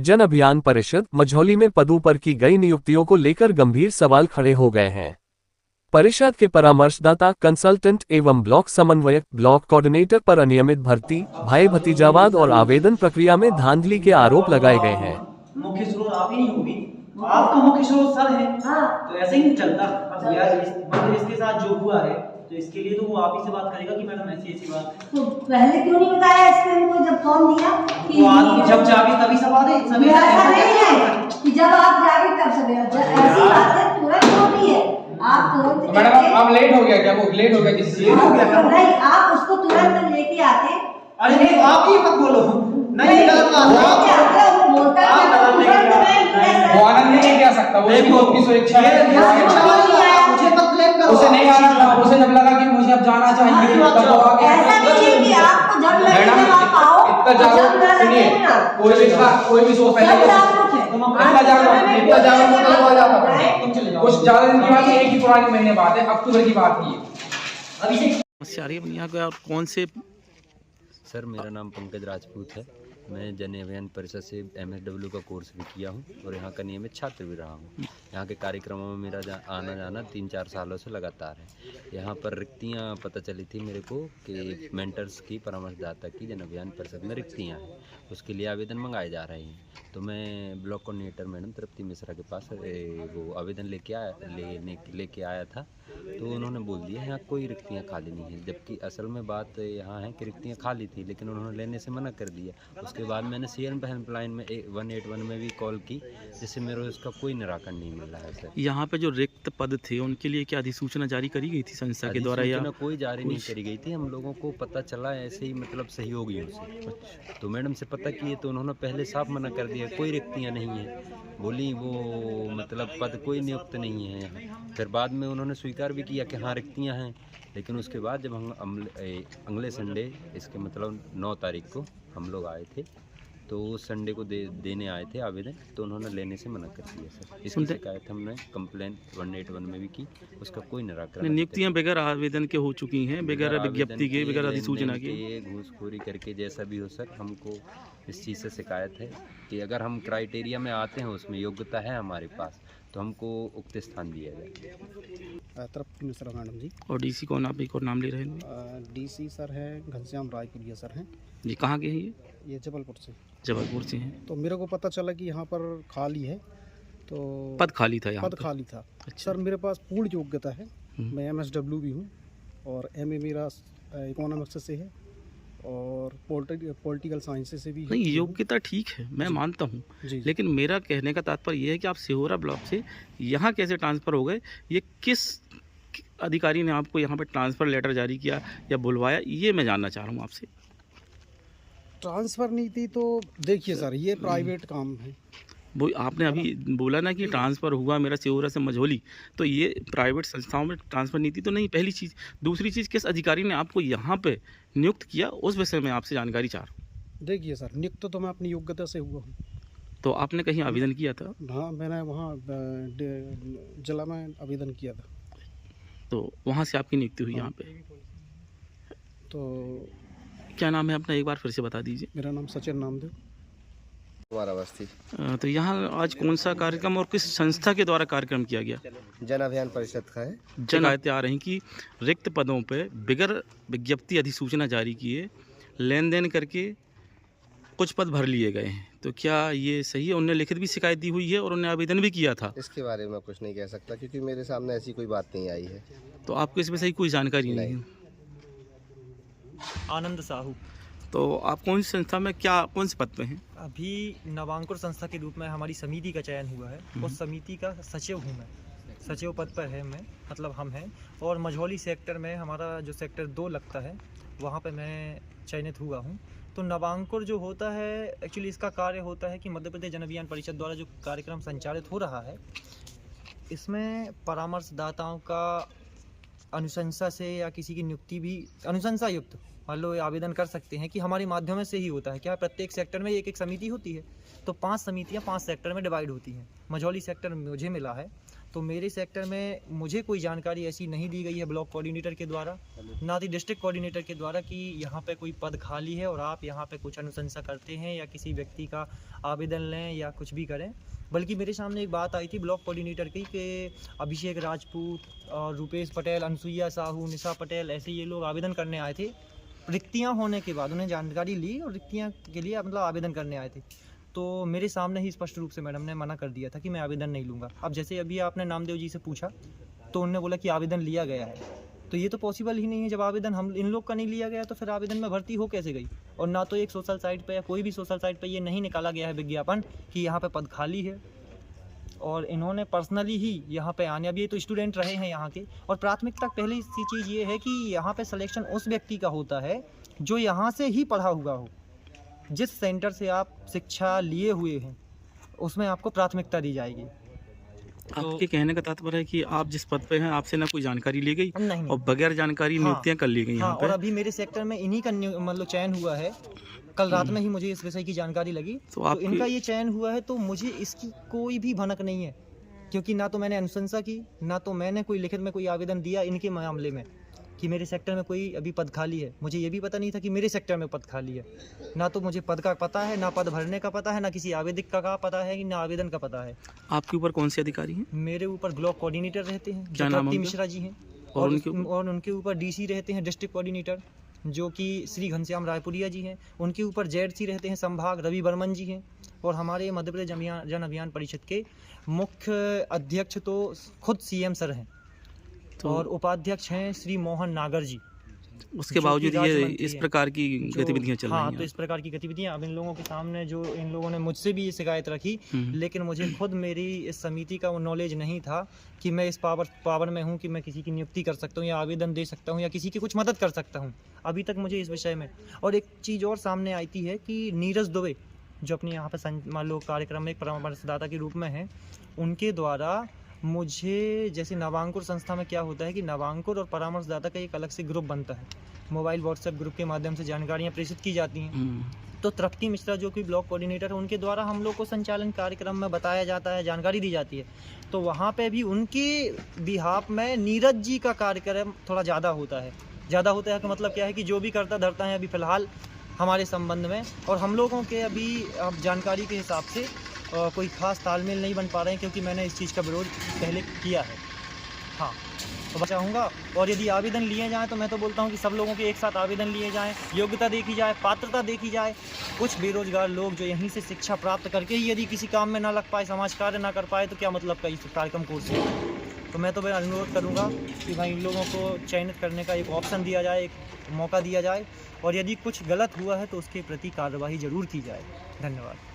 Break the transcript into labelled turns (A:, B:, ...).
A: जन अभियान परिषद मझौली में पदों पर की गई नियुक्तियों को लेकर गंभीर सवाल खड़े हो गए हैं। परिषद के परामर्शदाता, कंसल्टेंट एवं ब्लॉक समन्वयक, ब्लॉक कोऑर्डिनेटर पर अनियमित भर्ती, भाई भतीजावाद और आवेदन प्रक्रिया में धांधली के आरोप लगाए गए हैं।
B: मुख्य स्रोत आप ही नहीं होगी, आप तो मुख्य स्रोत सर हैं। तो ऐसे ही नहीं चलता। अब यार मतलब इसके साथ जो हुआ है तो इसके लिए तो वो आप ही से बात करेगा कि मैडम ऐसी बात है। तो
C: पहले क्यों नहीं बताया इसने उनको जब फोन दिया कि
B: तो आप जब जागे तभी सब आते सभी
C: ऐसा नहीं है कि जब आप जागे तब सब ऐसी बात है तुरंत होती है। आप तुरंत
D: मैडम आप लेट हो गया क्या? वो लेट हो गया किसी चीज
C: नहीं, आप उसको तुरंत लेके आते।
B: अरे नहीं आप ही मत बोलो, नहीं गलत बात है।
D: वो आनंद नहीं क्या सकता, वो उसकी स्वेच्छा है।
B: मुझे मत ब्लेम करो।
D: उसे नहीं आना था, उसे जब लगा कि मुझे अब जाना चाहिए तब वो आ गया।
C: ऐसा नहीं है कि आपको जब लगे तब आप आओ।
D: इतना जागरूक सुनिए, कोई भी सोच पहले इतना जागरूक मतलब आ जाता। कुछ ज्यादा दिन की बात है, एक ही पुरानी महीने बात है, अक्टूबर की बात की है।
E: समस्या आ रही है यहाँ पे और कौन से?
F: सर मेरा नाम पंकज राजपूत है। मैं जन अभियान परिषद से MSW का कोर्स भी किया हूँ और यहाँ का नियमित छात्र भी रहा हूँ। यहाँ के कार्यक्रमों में मेरा आना जाना 3-4 सालों से लगातार है। यहाँ पर रिक्तियाँ पता चली थी मेरे को कि मेंटर्स की, परामर्शदाता की जन अभियान परिषद में रिक्तियाँ हैं, उसके लिए आवेदन मंगाए जा रहे हैं। तो मैं ब्लॉक कोऑर्डिनेटर मैडम तृप्ति मिश्रा के पास वो आवेदन लेके आया था। तो उन्होंने बोल दिया यहाँ कोई रिक्तियाँ खाली नहीं है, जबकि असल में बात यहाँ है कि रिक्तियाँ खाली थी लेकिन उन्होंने लेने से मना कर दिया। उसके बाद मैंने CM हेल्पलाइन में 181 में भी कॉल की, जिससे मेरे उसका कोई निराकरण नहीं मिल रहा है सर।
E: यहाँ पे जो रिक्त पद थे उनके लिए क्या अधिसूचना जारी करी गई थी संस्था के द्वारा या
F: कोई जारी नहीं करी गई थी? हम लोगों को पता चला ऐसे ही, मतलब सहयोगियों से। तो मैडम से पता किए तो उन्होंने पहले साफ मना कर दिया, कोई रिक्तियाँ नहीं है। बोली वो मतलब पद कोई नियुक्त नहीं है यहाँ। फिर बाद में उन्होंने स्वीकार भी किया कि हाँ रिक्तियाँ हैं, लेकिन उसके बाद जब हम अगले संडे, इसके मतलब 9 तारीख को हम लोग आए थे, तो उस संडे को देने आए थे आवेदन, तो उन्होंने लेने से मना कर दिया सर। इसकी शिकायत हमने कंप्लेंट 181 में भी की, उसका कोई निराकरण।
E: नियुक्तियाँ बगैर आवेदन के हो चुकी हैं, बगैर विज्ञप्ति के, बगैर अधिसूचना के।
F: घूसखोरी करके जैसा भी हो सर, हमको इस चीज़ से शिकायत है कि अगर हम क्राइटेरिया में आते हैं, उसमें योग्यता है हमारे पास, तो हमको उक्त स्थान दिया जाए।
G: तृप्ति मिश्रा मैडम जी।
E: और DC कौन, आप एक और नाम ले रहे हैं?
G: DC सर है घनश्याम रायपुरिया सर हैं
E: जी। कहाँ के हैं
G: ये? जबलपुर से।
E: जबलपुर से हैं।
G: तो मेरे को पता चला कि यहाँ पर खाली है, तो
E: पद खाली था यहाँ?
G: पद खाली था।
E: अच्छा।
G: सर मेरे पास पूर्ण योग्यता है, मैं MSW भी हूँ और MA मेरा इकोनॉमिक्स से है और पॉलिटिकल साइंस से भी।
E: नहीं, योग्यता ठीक है, मैं मानता हूँ, लेकिन मेरा कहने का तात्पर्य ये है कि आप सिहोरा ब्लॉक से यहाँ कैसे ट्रांसफ़र हो गए? ये किस अधिकारी ने आपको यहाँ पर ट्रांसफ़र लेटर जारी किया या बुलवाया, ये मैं जानना चाह रहा हूँ आपसे।
G: ट्रांसफ़र नीति तो देखिए सर, ये प्राइवेट काम है।
E: वो आपने अभी बोला ना कि ट्रांसफ़र हुआ मेरा सिहोरा से मझौली, तो ये प्राइवेट संस्थाओं में ट्रांसफ़र नीति तो नहीं, पहली चीज़। दूसरी चीज़, किस अधिकारी ने आपको यहाँ पे नियुक्त किया, उस विषय में आपसे जानकारी चाह रहा हूँ।
G: देखिए सर, नियुक्त तो मैं अपनी योग्यता से हुआ हूँ।
E: तो आपने कहीं आवेदन किया था?
G: हाँ, मैंने वहाँ जिला में आवेदन किया था,
E: तो वहाँ से आपकी नियुक्ति हुई यहाँ पे।
G: तो
E: क्या नाम है अपना, एक बार फिर से बता दीजिए।
G: मेरा नाम सचिन नामदेव।
E: तो यहाँ आज कौन सा कार्यक्रम और किस संस्था के द्वारा कार्यक्रम किया गया?
H: जन अभियान परिषद का है।
E: शिकायतें आ रही कि रिक्त पदों पे बिगर विज्ञप्ति अधिसूचना जारी किए लेन देन करके कुछ पद भर लिए गए हैं, तो क्या ये सही है? उन्हें लिखित भी शिकायत दी हुई है और उन्हें आवेदन भी किया था।
H: इसके बारे में कुछ नहीं कह सकता क्योंकि मेरे सामने ऐसी कोई बात नहीं आई है।
E: तो आपको इसमें सही कोई जानकारी नहीं है?
B: आनंद साहू।
E: तो आप कौन सी संस्था में, क्या कौन से पद पे हैं?
B: अभी नवांकुर संस्था के रूप में हमारी समिति का चयन हुआ है, उस समिति का सचिव हूँ मैं, सचिव पद पर है मैं, मतलब हम हैं। और मझौली सेक्टर में हमारा जो सेक्टर 2 लगता है, वहाँ पे मैं चयनित हुआ हूँ। तो नवांकुर जो होता है, एक्चुअली इसका कार्य होता है कि मध्य प्रदेश जन अभियान परिषद द्वारा जो कार्यक्रम संचालित हो रहा है, इसमें परामर्शदाताओं का अनुशंसा से या किसी की नियुक्ति भी अनुशंसा युक्त मान लो आवेदन कर सकते हैं कि हमारे माध्यम से ही होता है। क्या प्रत्येक सेक्टर में एक समिति होती है, तो 5 समितियां 5 सेक्टर में डिवाइड होती हैं। मझौली सेक्टर मुझे मिला है, तो मेरे सेक्टर में मुझे कोई जानकारी ऐसी नहीं दी गई है ब्लॉक कोऑर्डिनेटर के द्वारा, ना ही डिस्ट्रिक्ट कोऑर्डिनेटर के द्वारा कि यहाँ पे कोई पद खाली है और आप यहाँ पे कुछ अनुशंसा करते हैं या किसी व्यक्ति का आवेदन लें या कुछ भी करें। बल्कि मेरे सामने एक बात आई थी ब्लॉक कोऑर्डिनेटर की कि अभिषेक राजपूत और रुपेश पटेल, अनसुईया साहू, निशा पटेल, ऐसे ये लोग आवेदन करने आए थे। रिक्तियाँ होने के बाद उन्हें जानकारी ली और रिक्तियाँ के लिए मतलब आवेदन करने आए थे। तो मेरे सामने ही स्पष्ट रूप से मैडम ने मना कर दिया था कि मैं आवेदन नहीं लूँगा। अब जैसे अभी आपने नामदेव जी से पूछा तो उन्होंने बोला कि आवेदन लिया गया है, तो ये तो पॉसिबल ही नहीं है। जब आवेदन हम इन लोग का नहीं लिया गया तो फिर आवेदन में भर्ती हो कैसे गई? और ना तो एक सोशल साइट पे या कोई भी सोशल साइट पे ये नहीं निकाला गया है विज्ञापन कि यहाँ पे पद खाली है। और इन्होंने पर्सनली ही यहाँ पे आने, अब ये तो स्टूडेंट रहे हैं यहाँ के, और प्राथमिकता पहली सी चीज़ ये है कि यहाँ पे सिलेक्शन उस व्यक्ति का होता है जो यहाँ से ही पढ़ा हुआ हो। जिस सेंटर से आप शिक्षा लिए हुए हैं उसमें आपको प्राथमिकता दी जाएगी।
E: आपके कहने का तात्पर्य है कि आप जिस पद पे हैं आपसे ना कोई जानकारी ली गई
B: नहीं।
E: और बगैर जानकारी नियुक्तियां कर ली गई यहाँ
B: हाँ,
E: पे।
B: और अभी मेरे सेक्टर में इन्हीं का मतलब चयन हुआ है। कल रात में ही मुझे इस विषय की जानकारी लगी, तो इनका ये चयन हुआ है, तो मुझे इसकी कोई भी भनक नहीं है, क्योंकि ना तो मैंने अनुशंसा की, ना तो मैंने कोई लिखित में कोई आवेदन दिया इनके मामले में कि मेरे सेक्टर में कोई अभी पद खाली है। मुझे ये भी पता नहीं था कि मेरे सेक्टर में पद खाली है। ना तो मुझे पद का पता है, ना पद भरने का पता है, ना किसी आवेदक का पता है, ना आवेदन का पता है।
E: आपके ऊपर कौन से अधिकारी हैं?
B: मेरे ऊपर ब्लॉक कोऑर्डिनेटर रहते हैं
E: क्या नाम है
B: तृप्ति
E: उनका?
B: मिश्रा जी हैं, और उनके ऊपर डीसी रहते हैं डिस्ट्रिक्ट कोऑर्डिनेटर जो कि श्री घनश्याम रायपुरिया जी हैं। उनके ऊपर जेडसी रहते हैं संभाग रवि बर्मन जी हैं। और हमारे मध्य प्रदेश जन अभियान परिषद के मुख्य अध्यक्ष तो खुद सीएम सर हैं, और उपाध्यक्ष हैं श्री मोहन नागर जी।
E: उसके बावजूद ये इस प्रकार की गतिविधियां चल रही हैं।
B: हाँ, तो इस प्रकार की गतिविधियां अब इन लोगों के सामने, जो इन लोगों ने मुझसे भी ये शिकायत रखी, लेकिन मुझे खुद मेरी इस समिति का वो नॉलेज नहीं था कि मैं इस पावर में हूँ कि मैं किसी की नियुक्ति कर सकता हूँ या आवेदन दे सकता हूँ या किसी की कुछ मदद कर सकता हूँ। अभी तक मुझे इस विषय में, और एक चीज़ और सामने आती है कि नीरज दुबे जो अपने यहाँ पर मान लो कार्यक्रम में एक परामर्शदाता के रूप में हैं, उनके द्वारा मुझे, जैसे नवांकुर संस्था में क्या होता है कि नवांकुर और परामर्शदाता का एक अलग से ग्रुप बनता है, मोबाइल व्हाट्सएप ग्रुप के माध्यम से जानकारियाँ प्रेषित की जाती हैं। तो तृप्ति मिश्रा जो कि ब्लॉक कोऑर्डिनेटर है, उनके द्वारा हम लोग को संचालन कार्यक्रम में बताया जाता है, जानकारी दी जाती है। तो वहाँ पे भी उनके बिहाफ में नीरज जी का कार्यक्रम थोड़ा ज़्यादा होता है। ज़्यादा होता है का मतलब क्या है कि जो भी करता धरता है अभी फ़िलहाल हमारे संबंध में, और हम लोगों के अभी अब जानकारी के हिसाब से कोई खास तालमेल नहीं बन पा रहे हैं, क्योंकि मैंने इस चीज़ का विरोध पहले किया है। हाँ, तो मैं चाहूँगा, और यदि आवेदन लिए जाएँ तो मैं तो बोलता हूँ कि सब लोगों के एक साथ आवेदन लिए जाएँ, योग्यता देखी जाए, पात्रता देखी जाए। कुछ बेरोजगार लोग जो यहीं से शिक्षा प्राप्त करके ही यदि किसी काम में ना लग पाए, समाज कार्य ना कर पाए, तो क्या मतलब का इस कार्यक्रम कोर्स से। तो मैं तो मैं अनुरोध करूँगा कि भाई इन लोगों को चयनित करने का एक ऑप्शन दिया जाए, एक मौका दिया जाए, और यदि कुछ गलत हुआ है तो उसके प्रति कार्रवाई ज़रूर की जाए। धन्यवाद।